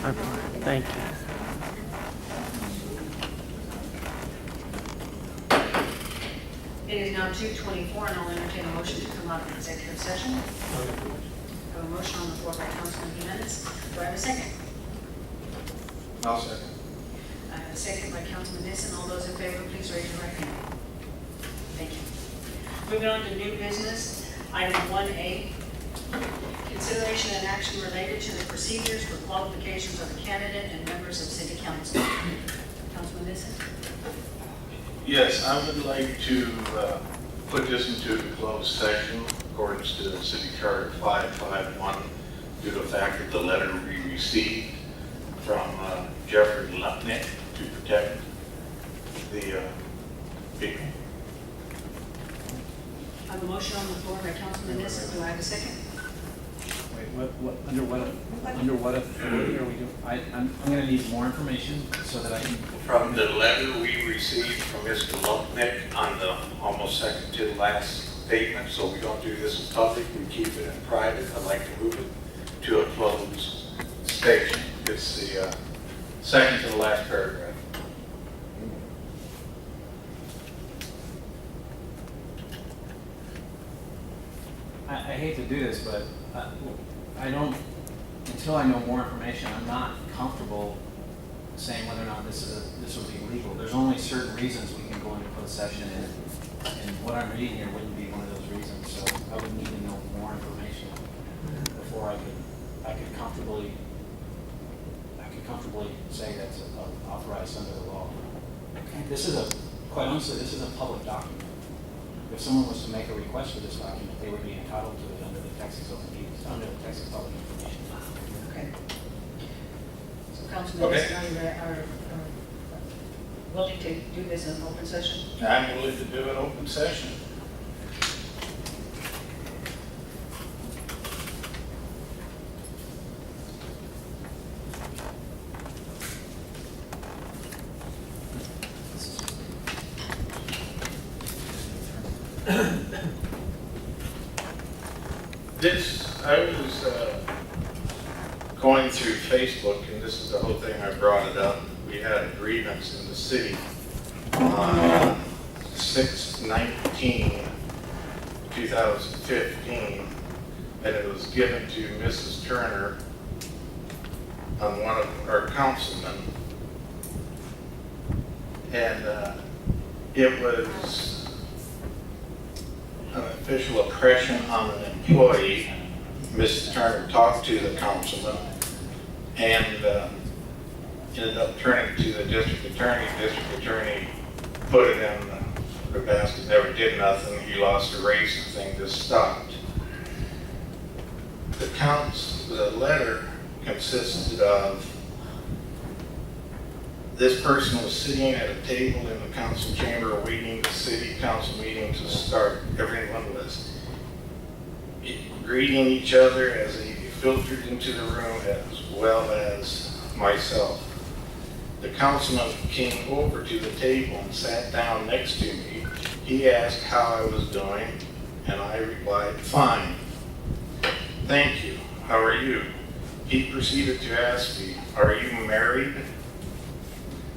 Thank you. It is now 2:24, and I'll entertain a motion to come out of executive session. I have a motion on the floor by Councilman Jimenez. Do I have a second? I'll second. I have a second by Councilman Nissen. All those in favor, please raise your right hand. Thank you. Moving on to new business, item 1A, consideration and action related to the procedures for qualifications of a candidate and members of city council. Councilman Nissen? Yes, I would like to put this into a closed session according to the City Charter 551 due to the fact that the letter we received from Jeffrey Lutnick to protect the people. I have a motion on the floor by Councilman Nissen. Do I have a second? Wait, under what authority are we doing? I'm gonna need more information so that I can. From the letter we received from Mr. Lutnick on the almost second to the last statement, so we don't do this in public, we keep it in private. I'd like to move it to a closed station. It's the second to the last paragraph. I hate to do this, but I don't, until I know more information, I'm not comfortable saying whether or not this will be legal. There's only certain reasons we can go into closed session, and what I'm reading here wouldn't be one of those reasons. So I would need to know more information before I could comfortably say that's authorized under the law. This is quite honestly, this is a public document. If someone was to make a request for this document, they would be entitled to it under the Texas Public Information Law. Okay. So Councilman Nissen, are willing to do this in open session? I'm willing to do an open session. I was going through Facebook, and this is the whole thing I brought it up. We had a grievance in the city on 6/19/2015, and it was given to Mrs. Turner on one of our councilmen, and it was an official oppression on an employee. Mrs. Turner talked to the councilman and ended up turning to the district attorney. District attorney put it in the basket, never did nothing. He lost a race and thing just stopped. The letter consisted of this person was sitting at a table in the council chamber awaiting the city council meeting to start. Everyone was greeting each other as they filtered into the room, as well as myself. The councilman came over to the table and sat down next to me. He asked how I was doing, and I replied, "Fine. Thank you. How are you?" He proceeded to ask me, "Are you married?"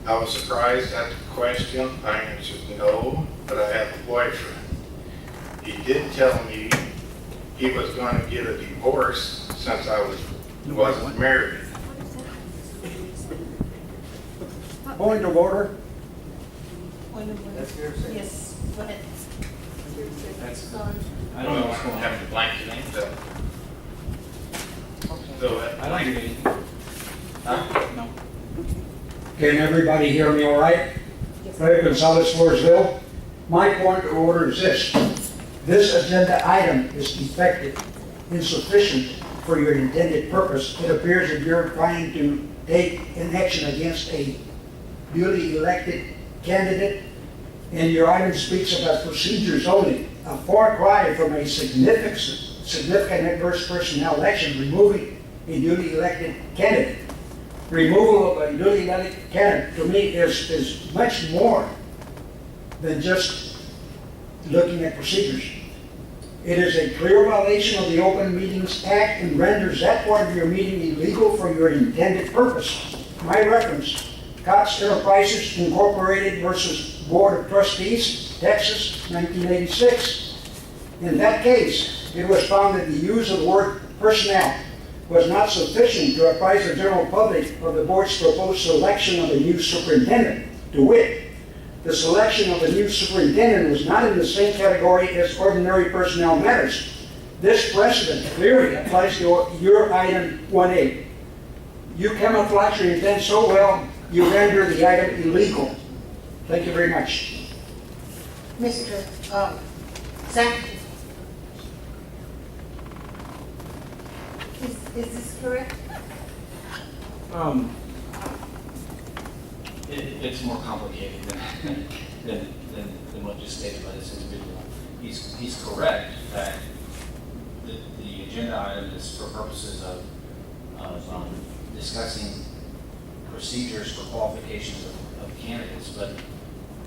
I was surprised at the question. I answered, "No, but I have a boyfriend." He did tell me he was going to get a divorce since I wasn't married. Point of order. Yes, go ahead. I don't know what's going on. Have to blank it in. So, I don't hear anything. No. Can everybody hear me all right? Larry Gonzalez, Floresville. My point of order is this. This agenda item is defective, insufficient for your intended purpose. It appears that you're trying to take an action against a duly elected candidate, and your item speaks about procedures only. A far cry from a significant adverse personnel action, removing a duly elected candidate. Removal of a duly elected candidate, to me, is much more than just looking at procedures. It is a clear violation of the Open Meetings Act and renders that part of your meeting illegal for your intended purpose. My reference, Cox Enterprises Incorporated versus Board of Trustees, Texas, 1986. In that case, it was found that the use of the word personnel was not sufficient to apprise the general public of the board's proposed selection of a new superintendent. To wit, the selection of a new superintendent was not in the same category as ordinary personnel matters. This precedent clearly applies to your item 1A. You camouflage your intent so well, you render the item illegal. Thank you very much. Mr. Zach? Is this correct? It's more complicated than what just stated by this individual. He's correct that the agenda item is for purposes of discussing procedures for qualifications of candidates, but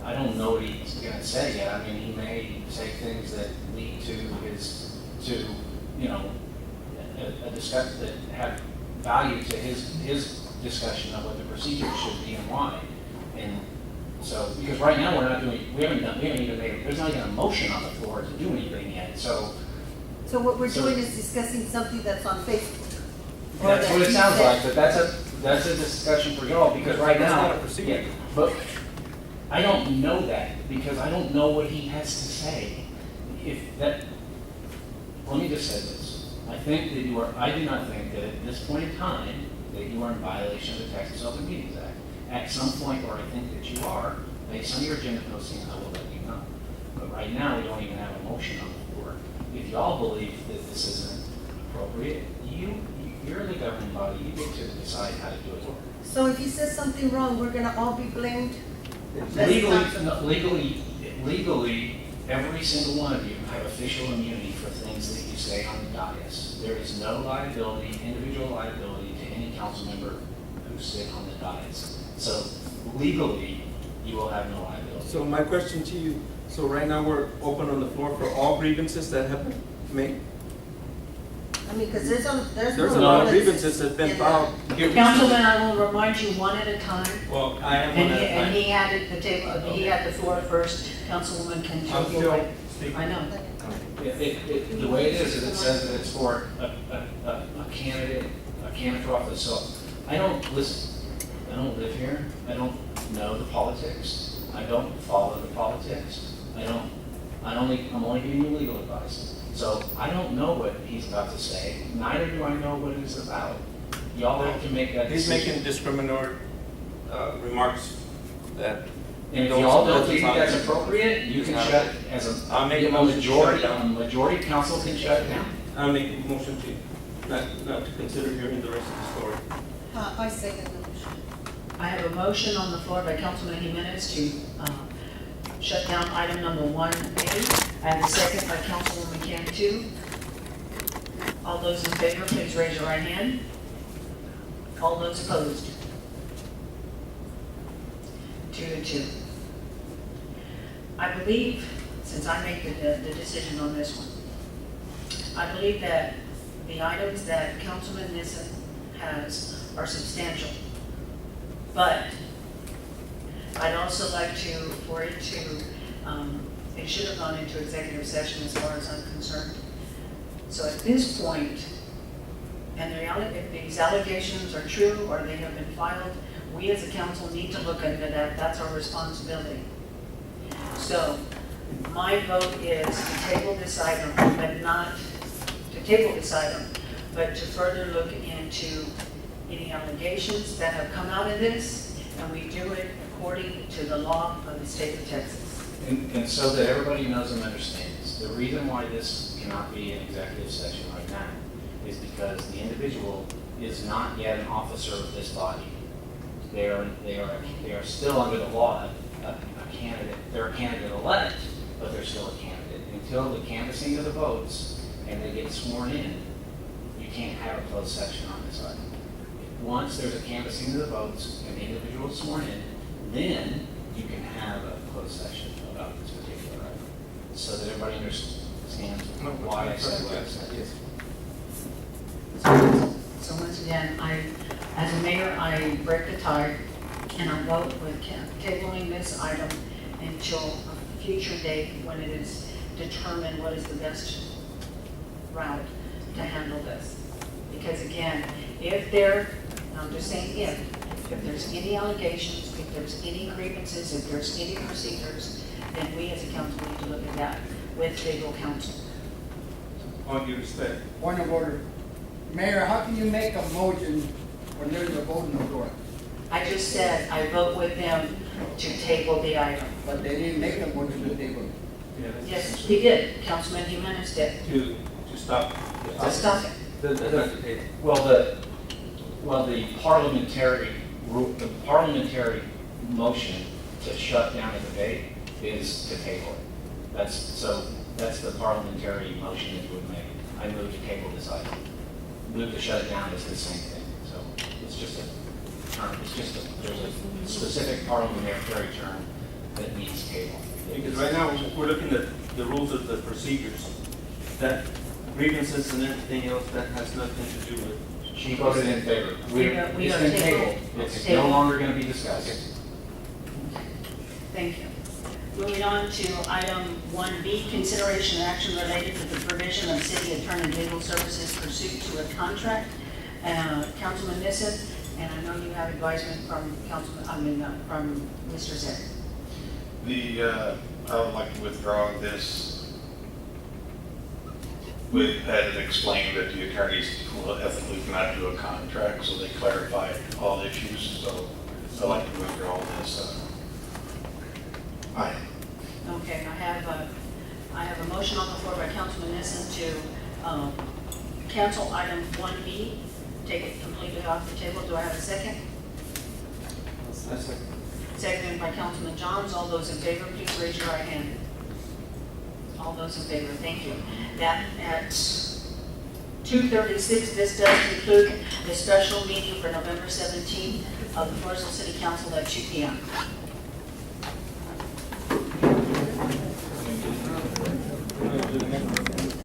I don't know what he's going to say yet. I mean, he may say things that lead to a discussion that have value to his discussion of what the procedure should be and why. And so, because right now we haven't even made, there's not even a motion on the floor to do anything yet. So what we're doing is discussing something that's on Facebook. Or that's that what it he sounds said. like, but that's a discussion for y'all, because right now. Yeah, but I don't know that, because I don't know what he has to say. Let me just say this. I do not think that at this point in time, that you are in violation of the Texas Open Meetings Act. At some point where I think that you are, based on your agenda posting, I will let you know. But right now, we don't even have a motion on the floor. If y'all believe that this isn't appropriate, you're the governing body, you get to decide how to do it. So if he says something wrong, we're gonna all be blamed? That's not- Legally, every single one of you have official immunity for things that you say on the dais. There is no liability, individual liability to any council member who sit on the dais. So legally, you will have no liability. So my question to you, so right now we're open on the floor for all grievances that have been made? I mean, because there's There's a no lot of limits grievances that have been in filed. Councilman, I will remind you one at a time. Well, I am And on he, that and line. he had it, the table, he had the floor first. Councilwoman can I'm take it still away. speaking. I know. The way it is it says that it's for a candidate for office. So I don't live here. I don't know the politics. I don't follow the politics. I'm only giving you legal advice. So I don't know what he's about to say. Neither do I know what it's about. Y'all have to make that He's decision. making discriminatory remarks that. And if y'all don't think that's appropriate, you can shut, I'll make a a motion to shut it majority, down. a majority of council can shut it down. I'll make a motion to, not to consider hearing the rest of the story. I second the motion. I have a motion on the floor by Councilman Jimenez to shut down item number 1A. I have a second by Councilwoman Cantu. All those in favor, please raise your right hand. All those opposed? 2-2. I believe, since I make the decision on this one, I believe that the items that Councilman Nissen has are substantial. But I'd also like for it should have gone into executive session as far as I'm concerned. So at this point, and if these allegations are true or they have been filed, we as a council need to look into that. That's our responsibility. So my vote is to table this item, but not to table this item, but to further look into any allegations that have come out of this, and we do it according to the law of the state of Texas. And so that everybody knows and understands, the reason why this cannot be an executive session right now is because the individual is not yet an officer of this body. They are still under the law a candidate. They're a candidate elect, but they're still a candidate. Until the canvassing of the votes and they get sworn in, you can't have a closed session on this item. Once there's a canvassing of the votes and the individual is sworn in, then you can have a closed session about this particular item, so that everybody understand why I said what I said. Yes. So once again, as a mayor, I break the tie and I vote with tabling this item until a future date when it is determined what is the best route to handle this. Because again, I'm just saying if there's any allegations, if there's any grievances, if there's any procedures, then we as a council need to look at that with legal counsel. All due respect. Point of order. Mayor, how can you make a motion when there's a vote on the floor? I just said I vote with them to table the item. But they didn't make a motion to table. Yes, he did. Councilman Jimenez did. To stop. To stop it. Well, the parliamentary motion to shut down a debate is to table it. That's the parliamentary motion that you would make. I move to table this item. Move to shut it down is the same thing. So it's just a term, there's a specific parliamentary term that means table. Because right now, we're looking at the rules of the procedures. That grievances and everything else, that has nothing to do with. She voted in favor. We It's are been tabled. It's no longer going to be discussed. Thank you. Moving on to item 1B, consideration and action related to the provision of city attorney legal services pursuant to a contract. Councilman Nissen, and I know you have advisement from from Mr. Zinn. I would like to withdraw this. We've had it explained that the attorneys will ethically cannot do a contract, so they clarified all issues, so I'd like to withdraw this item. Okay, I have a motion on the floor by Councilman Nissen to cancel item 1B, take it completely off the table. Do I have a second? Seconded by Councilman Johns. All those in favor, please raise your right hand. All those in favor, thank you. That at 2:36, this does conclude the special meeting for November 17th of the Floresville City Council at 2 p.m.